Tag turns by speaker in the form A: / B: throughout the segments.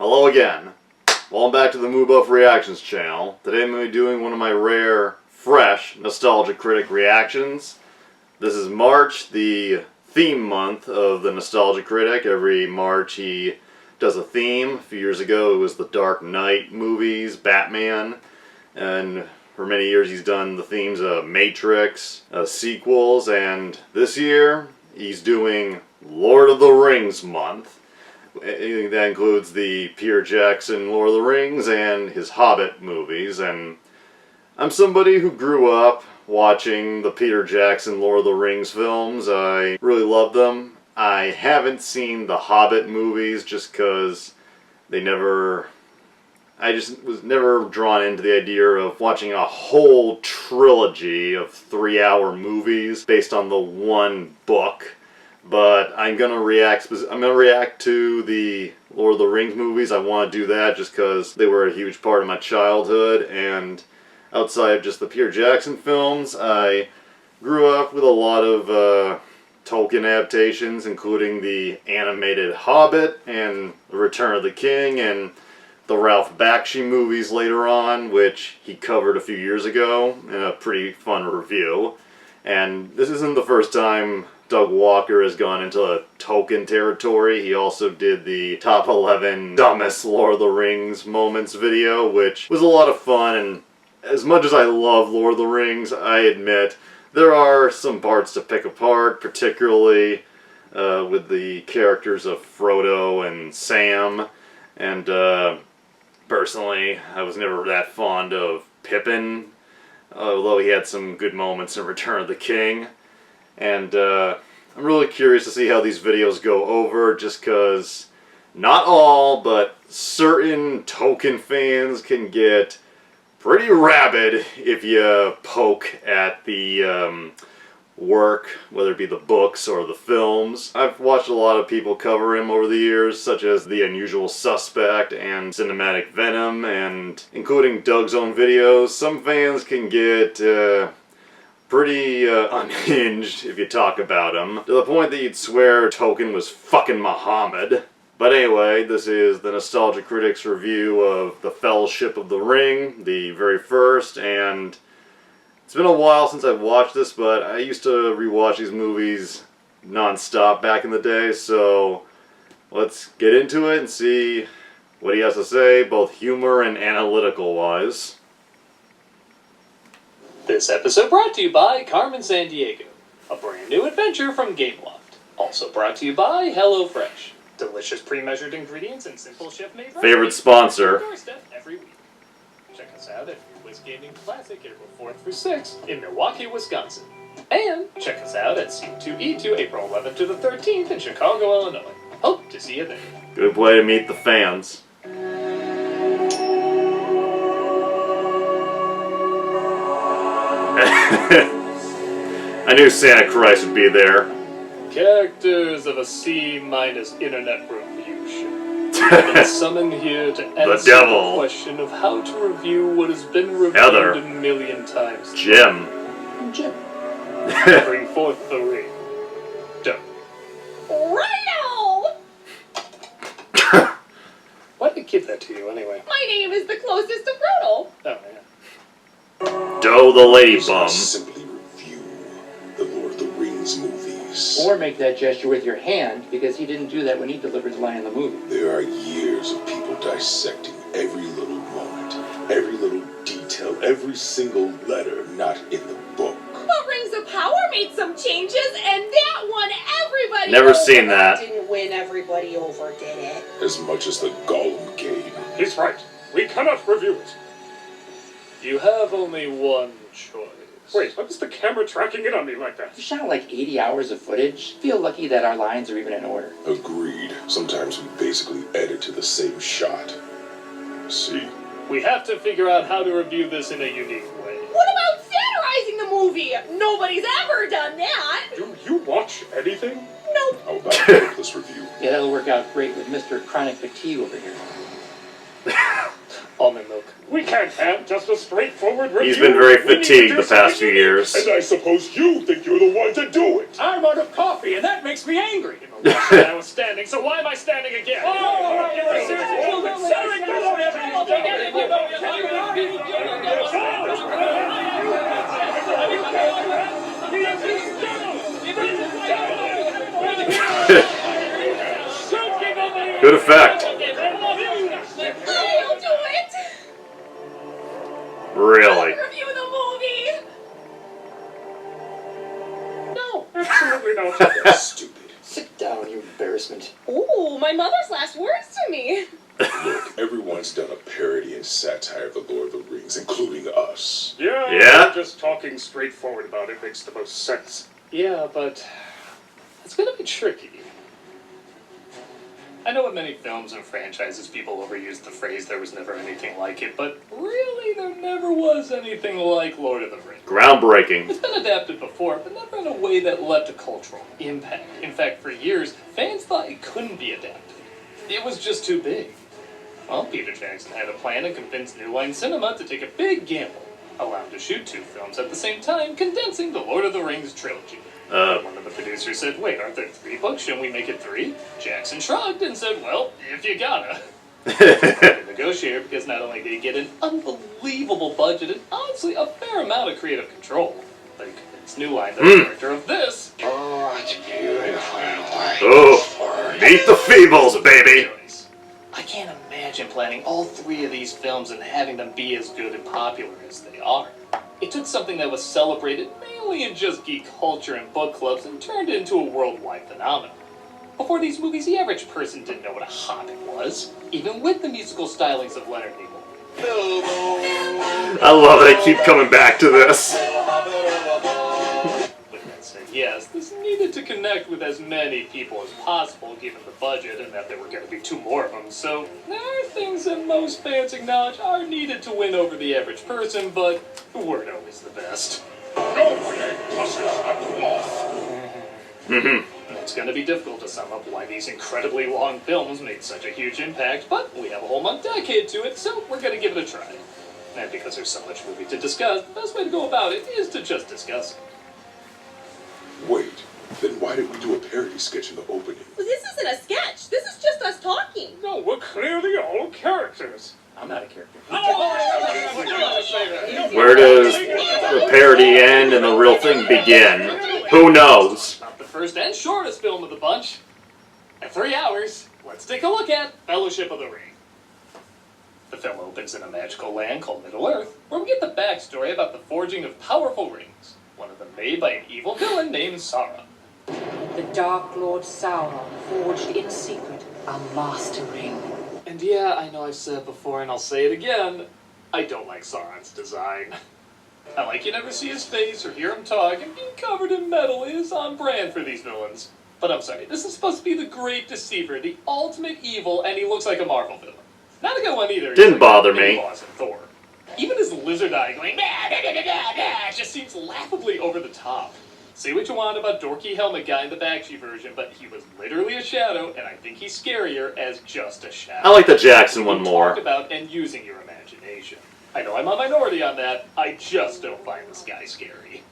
A: Hello again. Welcome back to the Moobuff Reactions channel. Today I'm going to be doing one of my rare, fresh, nostalgia critic reactions. This is March, the theme month of the Nostalgia Critic. Every March he does a theme. A few years ago it was the Dark Knight movies, Batman, and for many years he's done the themes of Matrix, sequels, and this year he's doing Lord of the Rings month. That includes the Peter Jackson Lord of the Rings and his Hobbit movies, and I'm somebody who grew up watching the Peter Jackson Lord of the Rings films. I really love them. I haven't seen the Hobbit movies just because I just was never drawn into the idea of watching a whole trilogy of 3-hour movies based on the one book. But I'm gonna react to the Lord of the Rings movies. I want to do that just because they were a huge part of my childhood, and outside of just the Peter Jackson films, I grew up with a lot of Tolkien adaptations, including the animated Hobbit and The Return of the King and the Ralph Bakshi movies later on, which he covered a few years ago in a pretty fun review. And this isn't the first time Doug Walker has gone into Tolkien territory. He also did the top 11 dumbest Lord of the Rings moments video, which was a lot of fun. And as much as I love Lord of the Rings, I admit there are some parts to pick apart, particularly with the characters of Frodo and Sam. And personally, I was never that fond of Pippin, although he had some good moments in Return of the King. And I'm really curious to see how these videos go over, just because not all, but certain Tolkien fans can get pretty rabid if you poke at the work, whether it be the books or the films. I've watched a lot of people cover him over the years, such as The Unusual Suspect and Cinematic Venom, and including Doug's own videos. Some fans can get pretty unhinged if you talk about him, to the point that you'd swear Tolkien was fucking Muhammad. But anyway, this is the Nostalgia Critic's review of The Fellowship of the Ring, the very first, and it's been a while since I've watched this, but I used to rewatch these movies non-stop back in the day, so let's get into it and see what he has to say, both humor and analytical-wise.
B: This episode brought to you by Carmen Sandiego, a brand new adventure from Gameloft. Also brought to you by HelloFresh. Delicious pre-measured ingredients and simple chef-made
A: Favorite sponsor.
B: Doorstep every week. Check us out at Whiz Gaming Classic April 4th through 6th in Milwaukee, Wisconsin. And check us out at C2E2 April 11th to the 13th in Chicago, Illinois. Hope to see you there.
A: Good way to meet the fans. I knew Santa Christ would be there.
B: Characters of a C- internet review show. I've been summoned here to answer the question of how to review what has been reviewed a million times.
A: Jim.
B: Bring forth the ring. Doug.
C: Righto!
B: Why did I give that to you anyway?
C: My name is the closest to Frodo.
B: Oh, yeah.
A: Doe the Lady Bum.
D: Simply review the Lord of the Rings movies.
E: Or make that gesture with your hand, because he didn't do that when he delivered the line in the movie.
D: There are years of people dissecting every little moment, every little detail, every single letter not in the book.
C: But Rings of Power made some changes, and that won everybody
A: Never
C: over.
A: seen that.
C: Didn't win everybody over, did it?
D: As much as the Gollum game.
B: He's right. We cannot review it. You have only one choice. Wait, why is the camera tracking in on me like that?
E: You shot like 80 hours of footage. Feel lucky that our lines are even in order.
D: Agreed. Sometimes we basically edit to the same shot. See?
B: We have to figure out how to review this in a unique way.
C: What about satirizing the movie? Nobody's ever done that.
B: Do you watch anything?
C: Nope.
D: How about a hopeless review?
E: Yeah, that'll work out great with Mr. Chronic Fatigue over here.
B: Almond milk. We can't have just a straightforward review.
A: He's been very
B: We need to
A: fatigued
B: do
A: the past
B: something
A: few
B: unique.
A: years.
D: And I suppose you think you're the one to do it.
B: I'm out of coffee, and that makes me angry. In the last I was standing, so why am I standing again?
A: Good effect.
C: I'll do it.
A: Really.
C: Review the movie.
B: No, absolutely not.
D: Stupid.
E: Sit down, you embarrassment.
C: Ooh, my mother's last words to me.
D: Look, everyone's done a parody and satire of the Lord of the Rings, including us.
A: Yeah?
B: Just talking straightforward about it makes the most sense. Yeah, but it's gonna be tricky. I know in many films and franchises people overuse the phrase "there was never anything like it," but really there never was anything like Lord of the Rings.
A: Groundbreaking.
B: It's been adapted before, but never in a way that left a cultural impact. In fact, for years, fans thought it couldn't be adapted. It was just too big. Well, Peter Jackson had a plan and convinced New Line Cinema to take a big gamble, allow him to shoot 2 films at the same time, condensing the Lord of the Rings trilogy. One of the producers said, "Wait, aren't there 3 books? Shouldn't we make it 3? Jackson shrugged and said, "Well, if you gotta." They negotiated because not only did he get an unbelievable budget and honestly a fair amount of creative control, but he convinced New Line, the director of this.
D: Oh, it's beautiful.
A: Oh, meet the Feebles, baby.
B: I can't imagine planning all 3 of these films and having them be as good and popular as they are. It took something that was celebrated mainly in just geek culture and book clubs and turned it into a worldwide phenomenon. Before these movies, the average person didn't know what a hobbit was, even with the musical stylings of Leonard Nimoy.
A: I love that I keep coming back to this.
B: With that said, yes, this needed to connect with as many people as possible given the budget and that there were going to be 2 more of them, so there are things that most fans acknowledge are needed to win over the average person, but weren't always the best.
D: Nobody touches a cloth.
B: It's going to be difficult to sum up why these incredibly long films made such a huge impact, but we have a whole month dedicated to it, so we're going to give it a try. And because there's so much movie to discuss, the best way to go about it is to just discuss it.
D: Wait, then why did we do a parody sketch in the opening?
C: Well, this isn't a sketch. This is just us talking.
B: No, we're clearly all characters.
E: I'm not a character.
A: Where does the parody end and the real thing begin? Who knows?
B: Not the first and shortest film of the bunch. At 3 hours, let's take a look at Fellowship of the Ring. The film opens in a magical land called Middle-earth, where we get the backstory about the forging of powerful rings, one of them made by an evil villain named Sauron.
F: The Dark Lord Sauron forged in secret a master ring.
B: And yeah, I know I've said it before and I'll say it again, I don't like Sauron's design. I like you never see his face or hear him talk, and being covered in metal is on brand for these villains. But I'm sorry, this is supposed to be the great deceiver, the ultimate evil, and he looks like a Marvel villain. Not a good one either.
A: Didn't bother me.
B: Boss in Thor. Even his lizard eye going, nah, nah, nah, nah, nah, just seems laughably over the top. Say what you want about dorky helmet guy in the Bakshi version, but he was literally a shadow, and I think he's scarier as just a shadow.
A: I like the Jackson one more.
B: Talk about and using your imagination. I know I'm a minority on that, I just don't find this guy scary.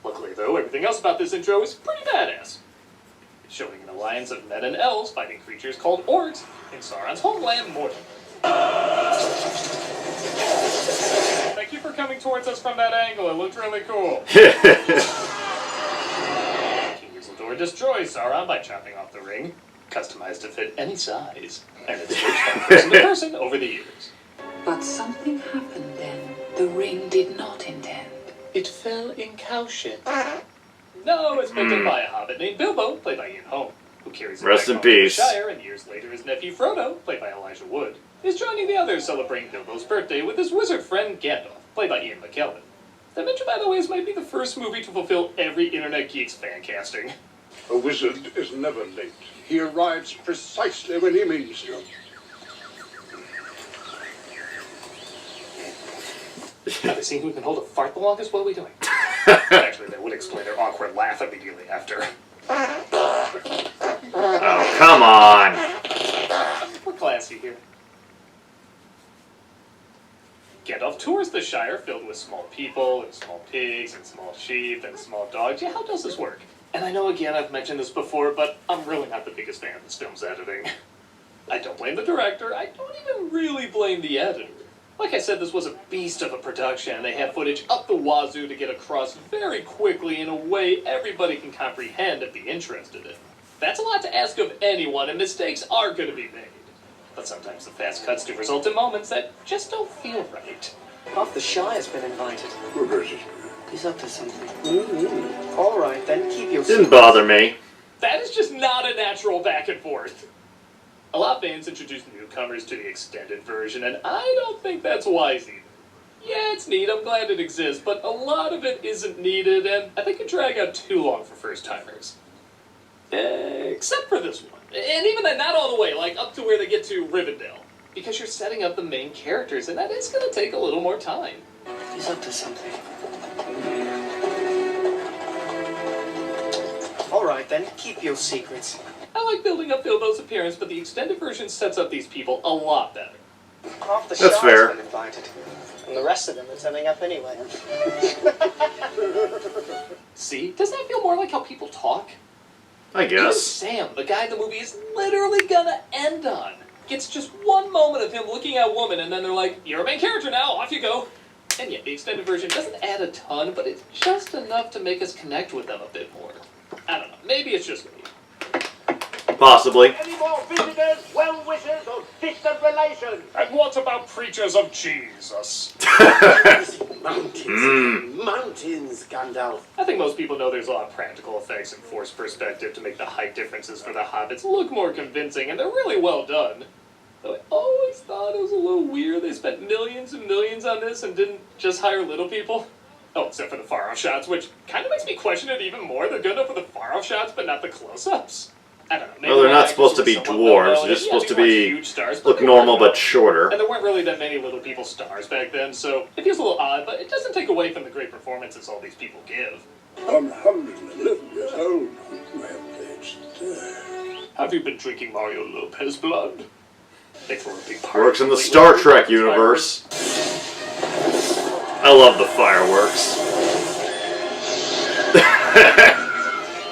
B: Luckily though, everything else about this intro is pretty badass. It's showing an alliance of men and elves fighting creatures called orcs in Sauron's homeland, Mordor. Thank you for coming towards us from that angle, it looked really cool. King Isildur destroys Sauron by chopping off the ring, customized to fit any size, and it's switched from person to person over the years.
F: But something happened then the ring did not intend.
B: It fell in cowshit. No, it's picked up by a hobbit named Bilbo, played by Ian Holm, who carries it
A: Rest
B: back
A: in
B: home to the
A: peace.
B: Shire, and years later his nephew Frodo, played by Elijah Wood, is joining the others celebrating Bilbo's birthday with his wizard friend Gandalf, played by Ian McKellen. That mention, by the way, might be the first movie to fulfill every Internet Geek's fan casting.
G: A wizard is never late. He arrives precisely when he means to.
B: Have you seen who can hold a fart the longest? What are we doing? Actually, that would explain their awkward laugh immediately after.
A: Oh, come on.
B: We're classy here. Gandalf tours the Shire filled with small people, and small pigs, and small sheep, and small dogs. Yeah, how does this work? And I know, again, I've mentioned this before, but I'm really not the biggest fan of this film's editing. I don't blame the director, I don't even really blame the editor. Like I said, this was a beast of a production, and they had footage up the wazoo to get across very quickly in a way everybody can comprehend and be interested in. That's a lot to ask of anyone, and mistakes are going to be made. But sometimes the fast cuts do result in moments that just don't feel right.
H: Half the Shire's been invited.
G: Reverses.
H: He's up to something. All right, then keep your...
A: Didn't bother me.
B: That is just not a natural back and forth. A lot of fans introduce newcomers to the extended version, and I don't think that's wise either. Yeah, it's neat, I'm glad it exists, but a lot of it isn't needed, and I think it drag out too long for first-timers. Except for this one. And even then, not all the way, like up to where they get to Rivendell. Because you're setting up the main characters, and that is going to take a little more time.
H: He's up to something. All right, then keep your secrets.
B: I like building up Bilbo's appearance, but the extended version sets up these people a lot better.
H: Half the
A: That's
H: Shire's
A: fair.
H: been invited. And the rest of them are turning up anyway.
B: See? Doesn't that feel more like how people talk?
A: I
B: Even
A: guess.
B: Sam, the guy the movie is literally gonna end on, gets just one moment of him looking at a woman, and then they're like, "You're a main character now, off you go." And yet, the extended version doesn't add a ton, but it's just enough to make us connect with them a bit more. I don't know, maybe it's just me.
A: Possibly.
G: Any more visitors, well-wishers, or distant relations?
B: And what about preachers of Jesus?
H: Mountains, Gandalf.
B: I think most people know there's a lot of practical effects and forced perspective to make the height differences for the hobbits look more convincing, and they're really well done. Though I always thought it was a little weird they spent millions and millions on this and didn't just hire little people. Oh, except for the far-off shots, which kind of makes me question it even more. They're good enough for the far-off shots, but not the close-ups. I don't know. Maybe
A: Well, they're
B: the
A: not
B: actors
A: supposed to
B: were
A: be
B: somewhat
A: dwarves.
B: well-known,
A: They're
B: and
A: supposed
B: they
A: to
B: weren't
A: be
B: huge stars,
A: look
B: they were
A: normal
B: good.
A: but shorter.
B: And there weren't really that many little people stars back then, so it feels a little odd, but it doesn't take away from the great performances all these people give.
G: I'm 111 years old. I have aged.
B: Have you been drinking Mario Lopez blood? They throw a big party.
A: Works in the
B: lately.
A: Star Trek universe. I love the fireworks.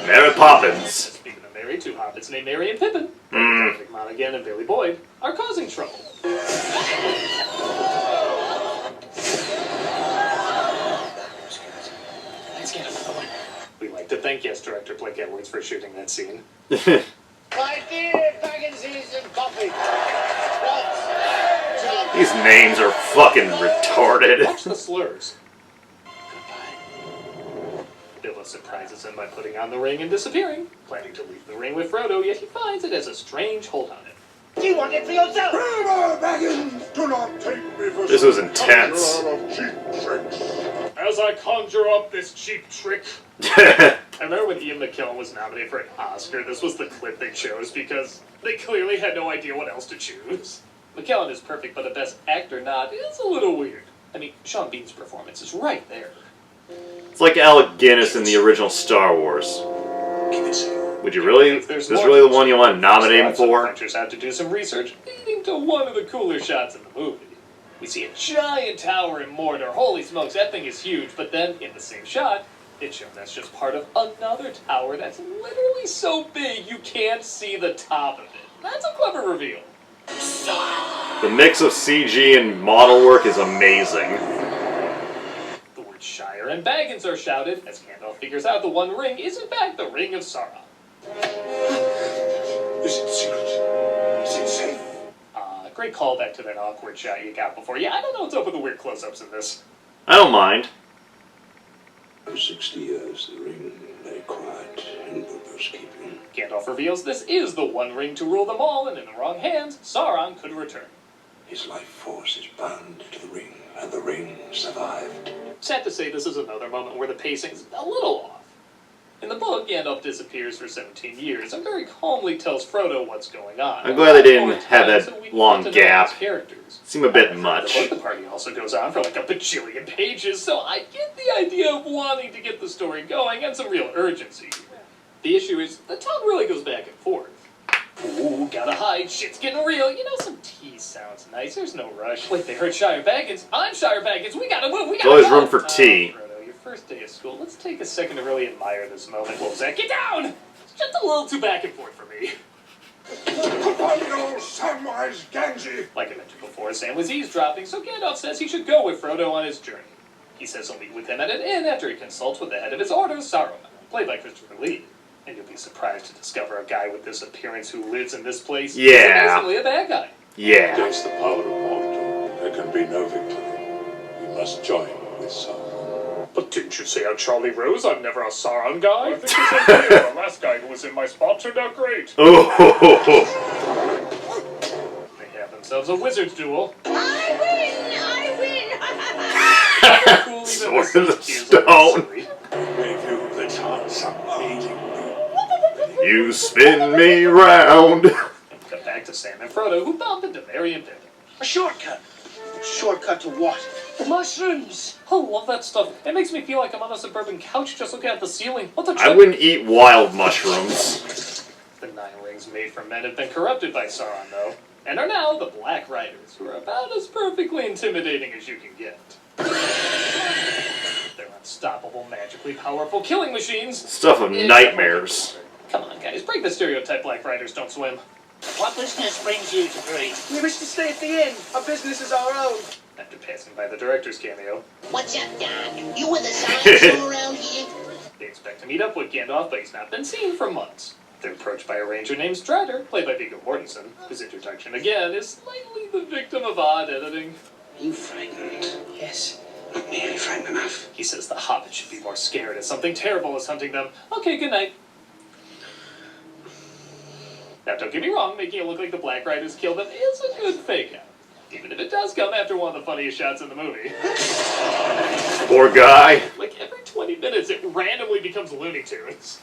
A: Mary Poppins.
B: Speaking of Mary, two hobbits named Mary and Pippin,
A: Mm.
B: Patrick Monaghan and Billy Boyd, are causing trouble.
H: Let's get him going.
B: We like to thank guest director Blake Edwards for shooting that scene.
G: My dear Bagginses and Buffy.
A: These names are fucking retarded.
B: Watch the slurs. Bilbo surprises him by putting on the ring and disappearing, planning to leave the ring with Frodo, yet he finds it has a strange hold on it.
G: Do you want it for yourself? Bravo, Baggins! Do not take me for
A: This
G: some
A: was intense.
G: conjurer of cheap tricks.
B: As I conjure up this cheap trick. I remember when Ian McKellen was nominated for an Oscar, this was the clip they chose because they clearly had no idea what else to choose. McKellen is perfect, but a Best Actor nod is a little weird. I mean, Sean Bean's performance is right there.
A: It's like Alec Guinness in the original Star Wars. Would you really? Is this really the one you want to nominate him for?
B: Actors have to do some research, leading to one of the cooler shots in the movie. We see a giant tower in Mordor. Holy smokes, that thing is huge. But then, in the same shot, it's shown that's just part of another tower that's literally so big you can't see the top of it. That's a clever reveal.
A: The mix of CG and model work is amazing.
B: The words Shire and Baggins are shouted as Gandalf figures out the One Ring is in fact the Ring of Sauron.
G: Is it secret? Is it safe?
B: Great callback to that awkward shot you got before. Yeah, I don't know what's up with the weird close-ups in this.
A: I don't mind.
D: For 60 years, the ring lay quiet in Bilbo's keeping.
B: Gandalf reveals this is the One Ring to rule them all, and in the wrong hands, Sauron could return.
D: His life force is bound to the ring, and the ring survived.
B: Sad to say, this is another moment where the pacing's a little off. In the book, Gandalf disappears for 17 years and very calmly tells Frodo what's going on.
A: I'm glad they didn't have that
B: So we
A: long
B: get to know
A: gap.
B: his characters.
A: Seemed a bit
B: The
A: much.
B: book, the party also goes on for like a bajillion pages, so I get the idea of wanting to get the story going and some real urgency. The issue is, the tone really goes back and forth. Ooh, gotta hide. Shit's getting real. You know, some tea sounds nice. There's no rush. Wait, they heard Shire Baggins. I'm Shire Baggins. We gotta move. We gotta
A: There's always
B: go.
A: room for tea.
B: Frodo, your first day of school. Let's take a second to really admire this moment. What was that? Get down! It's just a little too back and forth for me.
G: Papando Samwise Gamgee!
B: Like I mentioned before, Sam was eavesdropping, so Gandalf says he should go with Frodo on his journey. He says he'll meet with him at an inn after he consults with the head of his order, Saruman, played by Christopher Lee. And you'll be surprised to discover a guy with this appearance who lives in this place is basically a bad guy.
A: Yeah.
D: Against the power of Mordor, there can be no victory. You must join with Sauron.
B: But didn't you say on Charlie Rose I'm never a Sauron guy? I think you said the last guy who was in my spot turned out great.
A: Oh.
B: They have themselves a wizard's duel.
C: I win!
B: Cool,
A: Sword in the stone.
D: Review the chance of meeting me.
A: You spin me round.
B: Cut back to Sam and Frodo, who bump into Merry and Pippin.
H: A shortcut. Shortcut to what?
B: Mushrooms! I love that stuff. It makes me feel like I'm on a suburban couch just looking at the ceiling. What the
A: I wouldn't eat wild mushrooms.
B: The 9 rings made from men have been corrupted by Sauron, though, and are now the Black Riders, who are about as perfectly intimidating as you can get. They're unstoppable, magically powerful killing machines.
A: Stuff of nightmares.
B: Come on, guys, break the stereotype Black Riders don't swim.
H: What business brings you to Bree? We wish to stay at the inn. Our business is our own.
B: After passing by the director's cameo,
I: What's up, Doc? You with the science show around here?
B: they expect to meet up with Gandalf, but he's not been seen for months. They're approached by a ranger named Strider, played by Viggo Mortensen, whose introduction, again, is slightly the victim of odd editing.
H: Are you frightened? Yes. Not nearly frightened enough.
B: He says the Hobbit should be more scared as something terrible is hunting them. Okay, good night. Now, don't get me wrong, making it look like the Black Riders killed them is a good fake-out. Even if it does come after one of the funniest shots in the movie.
A: Poor guy.
B: Like, every 20 minutes, it randomly becomes Looney Tunes.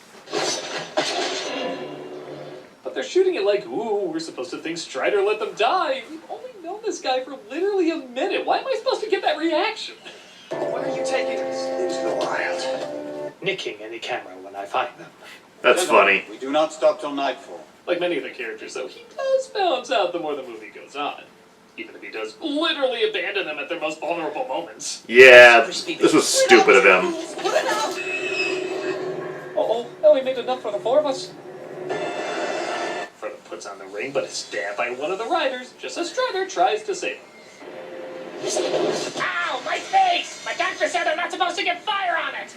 B: But they're shooting it like, ooh, we're supposed to think Strider let them die. We've only known this guy for literally a minute. Why am I supposed to get that reaction?
H: Where are you taking us?
G: Into the wild.
B: Nicking any camera when I find them.
A: That's funny.
G: We do not stop till nightfall.
B: Like many of the characters, though, he does balance out the more the movie goes on. Even if he does literally abandon them at their most vulnerable moments.
A: Yeah, this was stupid of him.
B: Uh-oh, now we made enough for the 4 of us. Frodo puts on the ring, but is stabbed by one of the riders, just as Strider tries to save him.
I: Ow, my face! My doctor said I'm not supposed to get fire on it!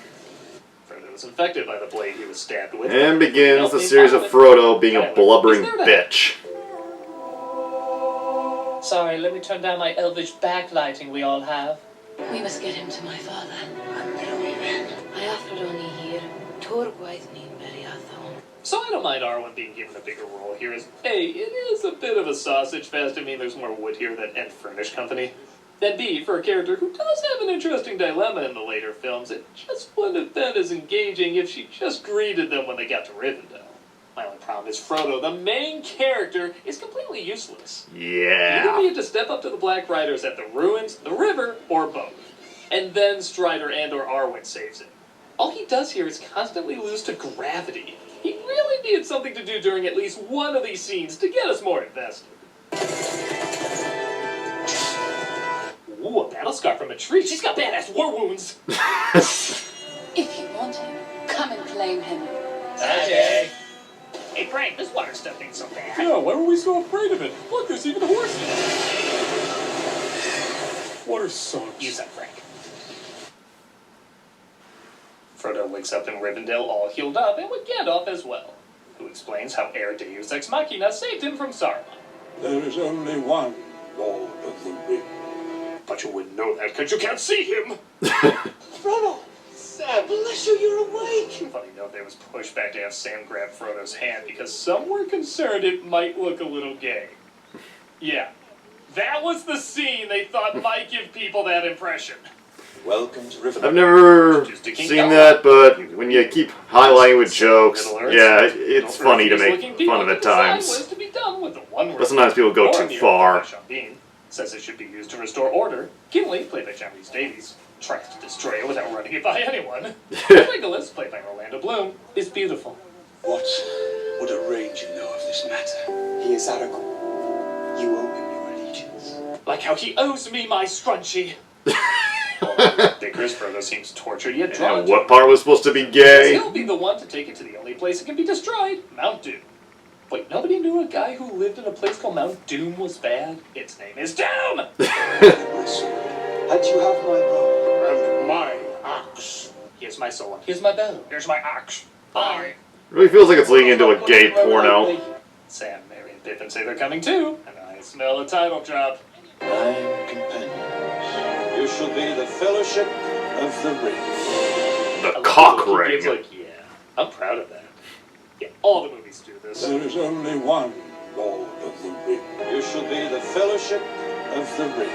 B: Frodo is infected by the blade he was stabbed with.
A: And begins the series of Frodo being a blubbering bitch.
B: Sorry, let me turn down my elvish backlighting we all have.
F: We must get him to my father. I offered only here. Turquoise need very athon.
B: So I don't mind Arwen being given a bigger role here as, A, it is a bit of a sausage fest. I mean, there's more wood here than and furnish company. Then B, for a character who does have an interesting dilemma in the later films, it just wouldn't have been as engaging if she just greeted them when they got to Rivendell. My only problem is Frodo, the main character, is completely useless. You
A: Yeah.
B: need to step up to the Black Riders at the ruins, the river, or both. And then Strider and or Arwen saves him. All he does here is constantly lose to gravity. He really needed something to do during at least one of these scenes to get us more invested. Ooh, a battle scar from a tree. She's got badass war wounds.
F: If you want him, come and claim him.
B: Okay. Hey, Frank, this water stuff ain't so bad.
G: Yeah, why were we so afraid of it? Look, there's even horses. Water sucks.
B: You said Frank. Frodo wakes up in Rivendell all healed up, and with Gandalf as well, who explains how Ere Deus Ex Machina saved him from Saruman.
G: There is only one Lord of the Ring.
B: But you wouldn't know that because you can't see him!
H: Frodo! Sam, bless you, you're awake!
B: Funny note, there was pushback to have Sam grab Frodo's hand because some were concerned it might look a little gay. Yeah, that was the scene they thought might give people that impression.
G: Welcome to Rivendell.
A: I've never seen that, but when you keep highlighting with jokes, yeah, it's funny to make fun of at times. But sometimes people go too far.
B: Says it should be used to restore order. Gimli, played by John Rhys Davies, tries to destroy it without running it by anyone. Legolas, played by Orlando Bloom, is beautiful.
G: What
D: What a range you know of this matter.
H: He is Aragorn. You owe him your allegiance.
B: Like how he owes me my scrunchie. Vickers Frodo seems tortured yet drawn
A: And what part was supposed to be gay?
B: He'll be the one to take it to the only place it can be destroyed, Mount Doom. Wait, nobody knew a guy who lived in a place called Mount Doom was bad? Its name is Doom!
H: My sword. Had you have my bow?
G: And my axe.
B: Here's my soul. Here's my bow.
G: Here's my axe. Bye.
A: Really feels like it's leading into a gay porno.
B: Sam, Merry, and Pippin say they're coming too, and I smell a title drop.
D: Nine companions. You shall be the Fellowship of the Ring.
A: The cock
B: He
A: ring.
B: gives like, yeah, I'm proud of that. Yeah, all the movies do this.
G: There is only one Lord of the Ring.
D: You shall be the Fellowship of the Ring.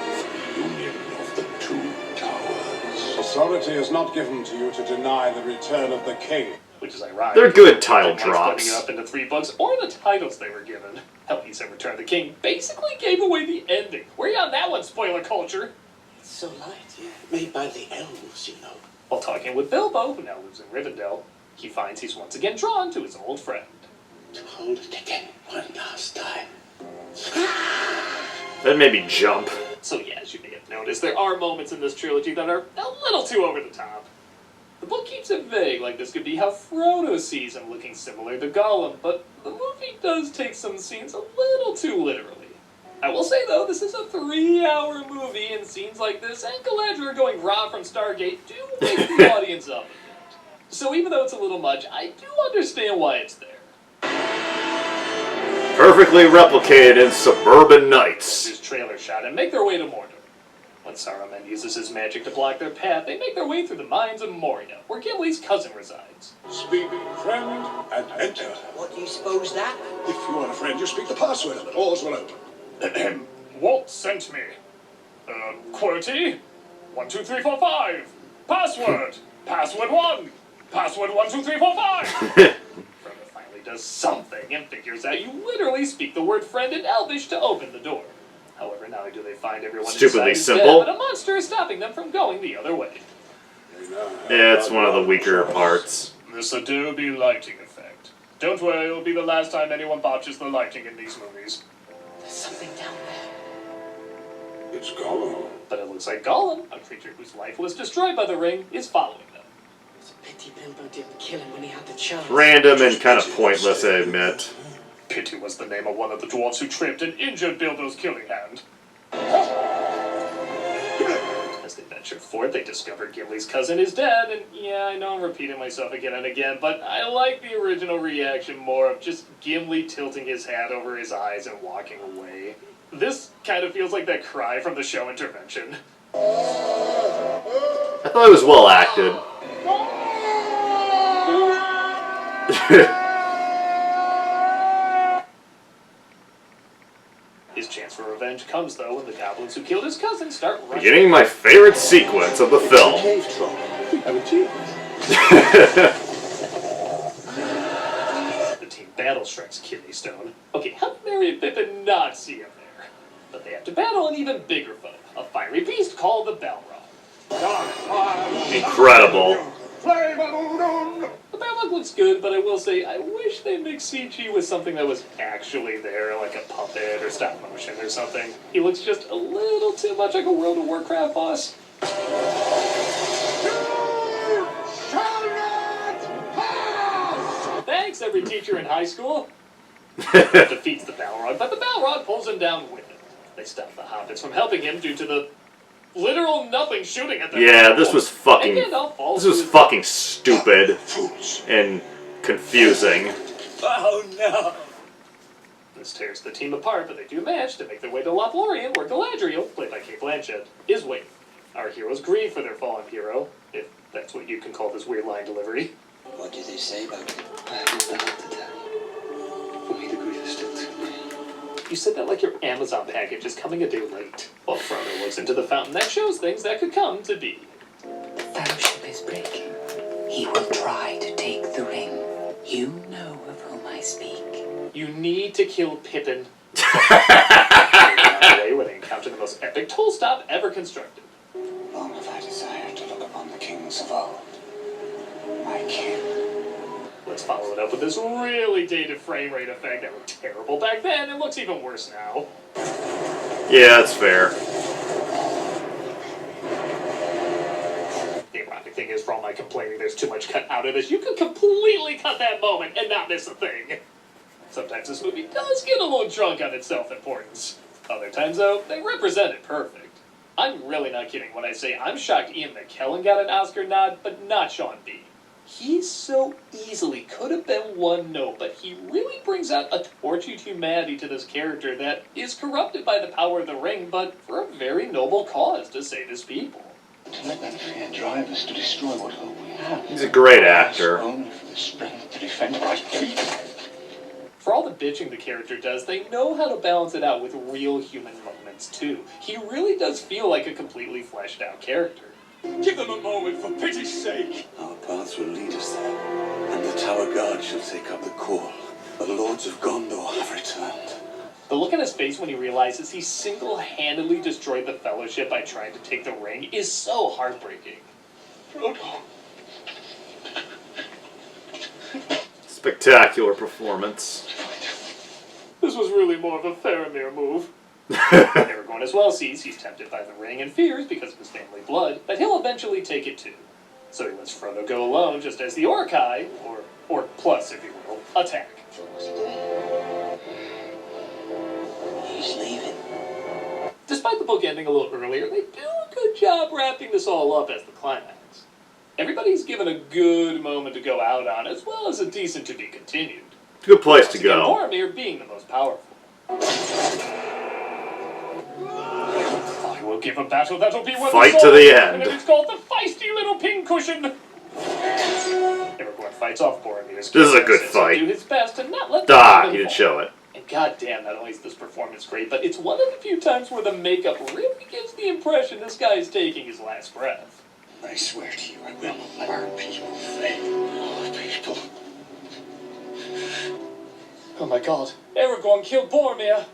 D: Union of the Two Towers.
G: Authority is not given to you to deny the return of the king.
B: Which is ironic.
A: They're good title
B: Like splitting it
A: drops.
B: up into 3 books, or the titles they were given. Hell, he said Return of the King basically gave away the ending. Where you on that one, spoiler culture?
H: It's so light. Made by the elves, you know.
B: While talking with Bilbo, who now lives in Rivendell, he finds he's once again drawn to his old friend.
H: To hold it again one last time.
A: That made me jump.
B: So yeah, as you may have noticed, there are moments in this trilogy that are a little too over the top. The book keeps it vague, like this could be how Frodo sees him looking similar to Gollum, but the movie does take some scenes a little too literally. I will say though, this is a 3-hour movie, and scenes like this and Galadriel going raw from Stargate do wake the audience up a bit. So even though it's a little much, I do understand why it's there.
A: Perfectly replicated in Suburban Nights.
B: This trailer shot and make their way to Mordor. When Saruman uses his magic to block their path, they make their way through the mines of Moria, where Gimli's cousin resides.
G: Speak, friend, and enter.
H: What do you suppose that?
G: If you are a friend, you speak the password and the doors will open.
B: Walt sent me. QWERTY? 12345. Password. Password 1. Password 12345. Frodo finally does something and figures out you literally speak the word friend in Elvish to open the door. However, not only do they find everyone
A: Stupidly
B: inside is
A: simple.
B: dead, but a monster is stopping them from going the other way.
A: Yeah, it's one of the weaker parts.
B: This Adobe lighting effect. Don't worry, it'll be the last time anyone botches the lighting in these movies.
H: There's something down there.
G: It's Gollum.
B: But it looks like Gollum, a creature whose life was destroyed by the ring, is following them.
H: It's a pity Bilbo didn't kill him when he had the chance.
A: Random and kind of pointless, I admit.
B: Pity was the name of one of the dwarves who tripped and injured Bilbo's killing hand. As they venture forth, they discover Gimli's cousin is dead, and yeah, I know I'm repeating myself again and again, but I like the original reaction more of just Gimli tilting his hat over his eyes and walking away. This kind of feels like that cry from the show Intervention.
A: I thought it was well acted.
B: His chance for revenge comes, though, when the goblins who killed his cousin start rushing.
A: Beginning my favorite sequence of the film.
H: Cave troll. We have a chief.
B: The team battle strikes Kidney Stone. Okay, how did Merry and Pippin not see him there? But they have to battle an even bigger foe, a fiery beast called the Balrog.
A: Incredible.
B: The Balrog looks good, but I will say, I wish they mixed CG with something that was actually there, like a puppet or stop motion or something. He looks just a little too much like a World of Warcraft boss. Thanks, every teacher in high school. Defeats the Balrog, but the Balrog pulls him down with it. They stop the hobbits from helping him due to the literal nothing shooting at them.
A: Yeah, this was fucking.
B: And Gandalf falls
A: This was
B: to his
A: fucking stupid and confusing.
H: Oh no!
B: This tears the team apart, but they do manage to make their way to Lothlorien, where Galadriel, played by Kate Blanchett, is waiting. Our heroes grieve for their fallen hero, if that's what you can call this weird line delivery.
H: What do they say about it? I have nothing to tell. For me, the grief is still too late.
B: You said that like your Amazon package is coming a day late. While Frodo looks into the fountain that shows things that could come to be.
H: The fellowship is breaking. He will try to take the ring. You know of whom I speak.
B: You need to kill Pippin. Away when they encounter the most epic toll stop ever constructed.
H: Long have I desired to look upon the kings of old. My kin.
B: Let's follow it up with this really dated frame rate effect that looked terrible back then and looks even worse now.
A: Yeah, that's fair.
B: The ironic thing is, for all my complaining there's too much cut out of this, you could completely cut that moment and not miss a thing. Sometimes this movie does get a little drunk on its self-importance. Other times, though, they represent it perfect. I'm really not kidding when I say I'm shocked Ian McKellen got an Oscar nod, but not Sean Bean. He so easily could have been one note, but he really brings out a tortured humanity to this character that is corrupted by the power of the ring, but for a very noble cause to save his people.
G: To let them free and drive us to destroy what hope we have.
A: He's a great actor.
G: Only for the strength to defend our people.
B: For all the bitching the character does, they know how to balance it out with real human moments, too. He really does feel like a completely fleshed out character.
G: Give them a moment, for pity's sake.
J: Our paths will lead us there, and the Tower Guard shall take up the call. The Lords of Gondor have returned.
B: The look on his face when he realizes he single-handedly destroyed the Fellowship by trying to take the ring is so heartbreaking.
G: Frodo.
A: Spectacular performance.
B: This was really more of a Faramir move. Aragorn as well sees he's tempted by the ring and fears, because of his family blood, that he'll eventually take it too. So he lets Frodo go alone just as the Orcai, or plus if you will, attack.
J: He's leaving.
B: Despite the book ending a little earlier, they do a good job wrapping this all up as the climax. Everybody's given a good moment to go out on, as well as a decent to be continued.
A: It's a good place to go.
B: Boromir being the most powerful. I will give a battle that'll be worth
A: Fight
B: the
A: to the
B: and
A: end.
B: it's called the feisty little pincushion. Aragorn fights off Boromir's.
A: This is a good
B: and
A: fight.
B: do his best to not let
A: Ah, he didn't show it.
B: And goddamn, not only is this performance great, but it's one of the few times where the makeup really gives the impression this guy is taking his last breath.
G: I swear to you, I will not let our people fail. Our people.
B: Oh my god, Aragorn killed Boromir!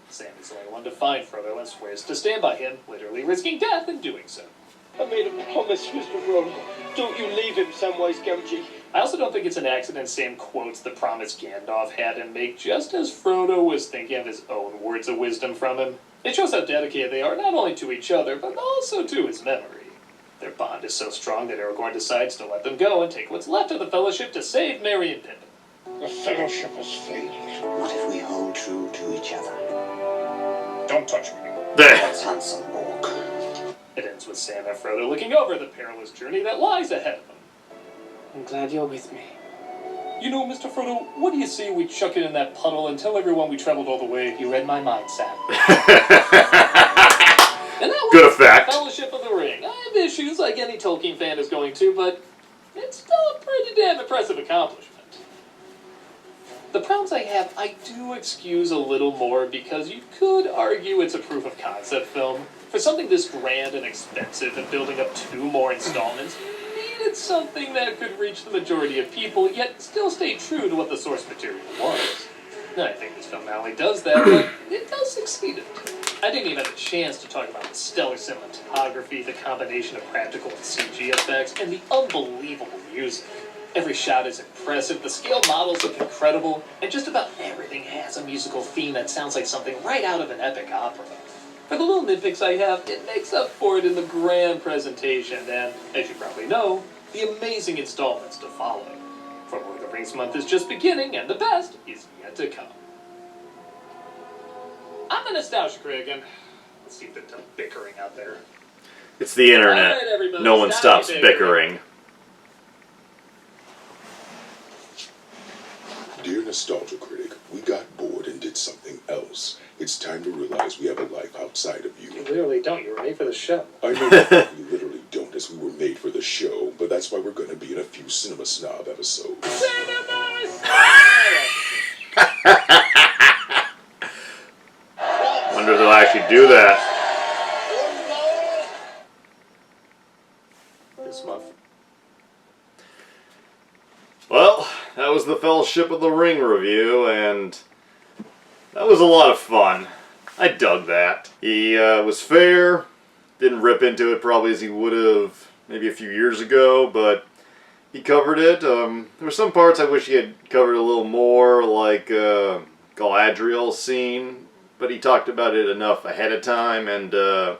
B: Sam is the only one to find Frodo and swears to stand by him, literally risking death in doing so.
K: I made a promise, Mr. Frodo. Don't you leave him, Samwise Gamgee.
B: I also don't think it's an accident Sam quotes the promise Gandalf had him make just as Frodo was thinking of his own words of wisdom from him. It shows how dedicated they are not only to each other, but also to his memory. Their bond is so strong that Aragorn decides to let them go and take what's left of the Fellowship to save Merry and Pippin.
G: The Fellowship has failed.
J: What if we hold true to each other?
G: Don't touch me.
J: Let's hunt some walk.
B: It ends with Sam and Frodo looking over the perilous journey that lies ahead of them.
K: I'm glad you're with me.
B: You know, Mr. Frodo, what do you say we chuck it in that puddle and tell everyone we traveled all the way? You read my mind, Sam. And that
A: Good
B: was
A: effect.
B: Fellowship of the Ring. I have issues like any Tolkien fan is going to, but it's still a pretty damn impressive accomplishment. The problems I have, I do excuse a little more because you could argue it's a proof of concept film. For something this grand and expensive and building up 2 more installments, you needed something that could reach the majority of people, yet still stay true to what the source material was. And I think this film not only does that, but it does succeed at it. I didn't even have a chance to talk about the stellar cinematography, the combination of practical and CG effects, and the unbelievable music. Every shot is impressive, the scale models look incredible, and just about everything has a musical theme that sounds like something right out of an epic opera. For the little nitpicks I have, it makes up for it in the grand presentation and, as you probably know, the amazing installments to follow. For Lord of the Rings month is just beginning, and the best is yet to come. I'm the Nostalgia Craig, and let's see if they're done bickering out there.
A: It's the internet.
B: All right, everybody,
A: No one
B: stop
A: stops bickering.
D: Dear Nostalgia Critic, we got bored and did something else. It's time to realize we have a life outside of you.
B: You literally don't. You were made for the show.
D: I know that we literally don't, as we were made for the show, but that's why we're going to be in a few Cinema Snob episodes.
A: Wonder if they'll actually do that.
B: This month.
A: Well, that was the Fellowship of the Ring review, and that was a lot of fun. I dug that. He was fair, didn't rip into it probably as he would have maybe a few years ago, but he covered it. There were some parts I wish he had covered a little more, like Galadriel's scene, but he talked about it enough ahead of time, and the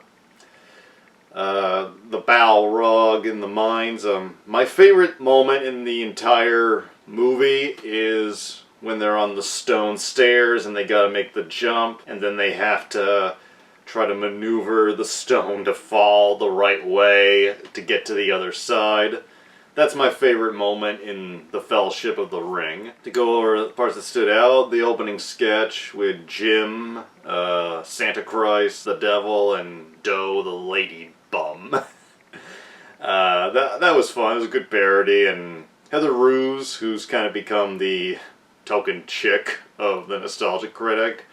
A: Balrog in the mines. My favorite moment in the entire movie is when they're on the stone stairs and they gotta make the jump, and then they have to try to maneuver the stone to fall the right way to get to the other side. That's my favorite moment in the Fellowship of the Ring. To go over the parts that stood out, the opening sketch with Jim, Santa Christ, the Devil, and Doe, the Lady Bum. That was fun. It was a good parody, and Heather Ruse, who's kind of become the token chick of the Nostalgia Critic,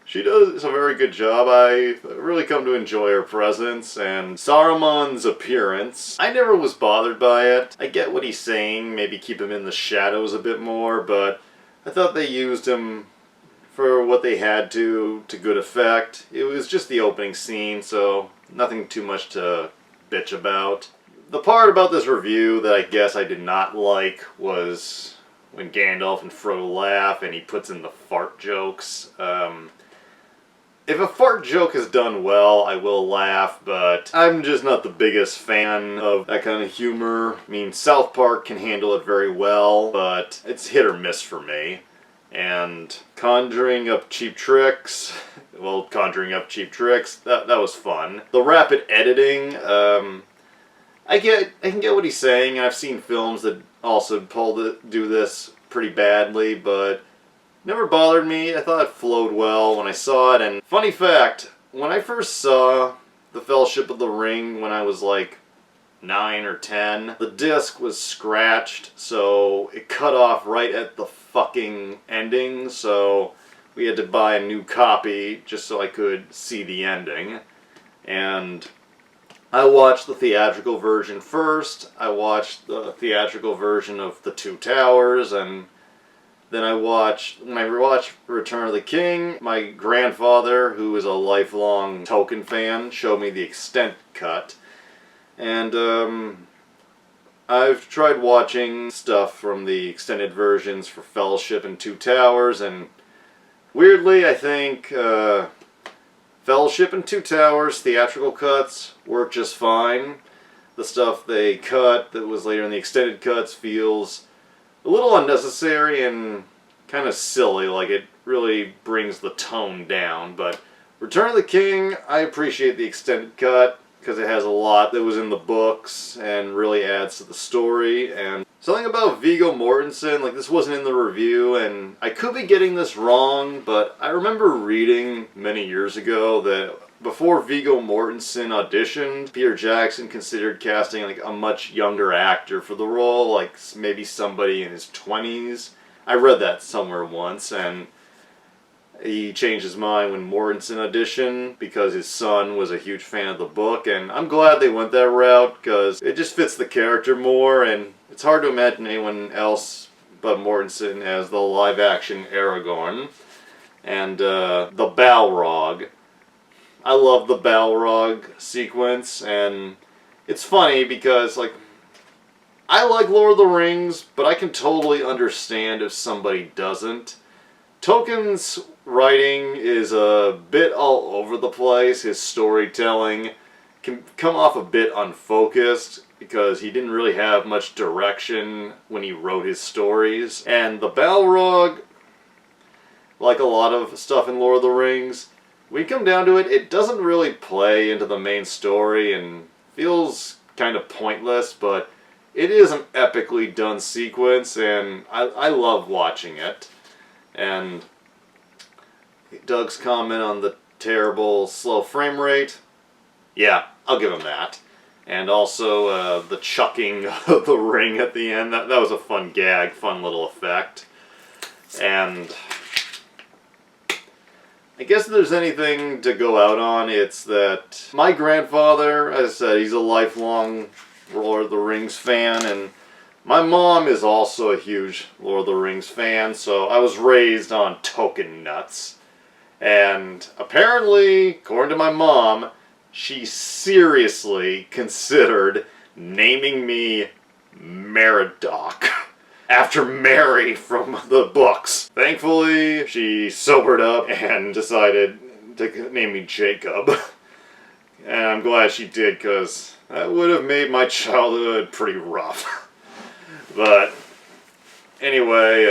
A: she does a very good job. I really come to enjoy her presence, and Saruman's appearance, I never was bothered by it. I get what he's saying, maybe keep him in the shadows a bit more, but I thought they used him for what they had to good effect. It was just the opening scene, so nothing too much to bitch about. The part about this review that I guess I did not like was when Gandalf and Frodo laugh and he puts in the fart jokes. If a fart joke is done well, I will laugh, but I'm just not the biggest fan of that kind of humor. I mean, South Park can handle it very well, but it's hit or miss for me. And Conjuring Up Cheap Tricks, that was fun. The rapid editing, I can get what he's saying. I've seen films that also do this pretty badly, but never bothered me. I thought it flowed well when I saw it. And funny fact, when I first saw The Fellowship of the Ring when I was like 9 or 10, the disc was scratched, so it cut off right at the fucking ending, so we had to buy a new copy just so I could see the ending. And I watched the theatrical version first. I watched the theatrical version of The Two Towers, and then when I rewatched Return of the King, my grandfather, who is a lifelong Tolkien fan, showed me the extended cut. And I've tried watching stuff from the extended versions for Fellowship and Two Towers, and weirdly, I think Fellowship and Two Towers theatrical cuts work just fine. The stuff they cut that was later in the extended cuts feels a little unnecessary and kind of silly, like it really brings the tone down. But Return of the King, I appreciate the extended cut because it has a lot that was in the books and really adds to the story. And something about Viggo Mortensen, like this wasn't in the review, and I could be getting this wrong, but I remember reading many years ago that before Viggo Mortensen auditioned, Peter Jackson considered casting like a much younger actor for the role, like maybe somebody in his 20s. I read that somewhere once, and he changed his mind when Mortensen auditioned because his son was a huge fan of the book, and I'm glad they went that route because it just fits the character more, and it's hard to imagine anyone else but Mortensen as the live-action Aragorn. And the Balrog. I love the Balrog sequence, and it's funny because, like, I like Lord of the Rings, but I can totally understand if somebody doesn't. Tolkien's writing is a bit all over the place. His storytelling can come off a bit unfocused because he didn't really have much direction when he wrote his stories. And the Balrog, like a lot of stuff in Lord of the Rings, when you come down to it, it doesn't really play into the main story and feels kind of pointless, but it is an epically done sequence, and I love watching it. And Doug's comment on the terrible slow frame rate, yeah, I'll give him that. And also the chucking of the ring at the end, that was a fun gag, fun little effect. And I guess if there's anything to go out on, it's that my grandfather, as I said, he's a lifelong Lord of the Rings fan, and my mom is also a huge Lord of the Rings fan, so I was raised on Tolkien nuts. And apparently, according to my mom, she seriously considered naming me Meriadoc. After Mary from the books. Thankfully, she sobered up and decided to name me Jacob. And I'm glad she did, because that would have made my childhood pretty rough. But anyway,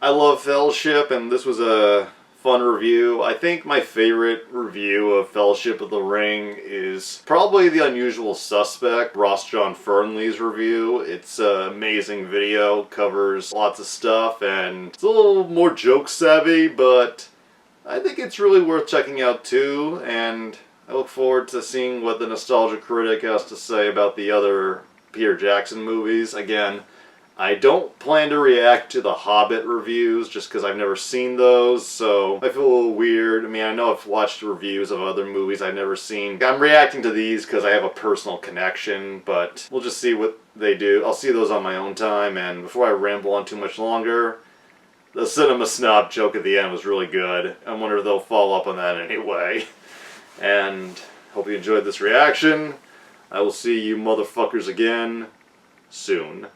A: I love Fellowship, and this was a fun review. I think my favorite review of Fellowship of the Ring is probably The Unusual Suspect, Ross John Fernley's review. It's an amazing video, covers lots of stuff, and it's a little more joke savvy, but I think it's really worth checking out too, and I look forward to seeing what the Nostalgia Critic has to say about the other Peter Jackson movies. Again, I don't plan to react to the Hobbit reviews just because I've never seen those, so I feel a little weird. I mean, I know I've watched reviews of other movies I've never seen. I'm reacting to these because I have a personal connection, but we'll just see what they do. I'll see those on my own time, and before I ramble on too much longer, the Cinema Snob joke at the end was really good. I wonder if they'll follow up on that anyway. And hope you enjoyed this reaction. I will see you motherfuckers again soon.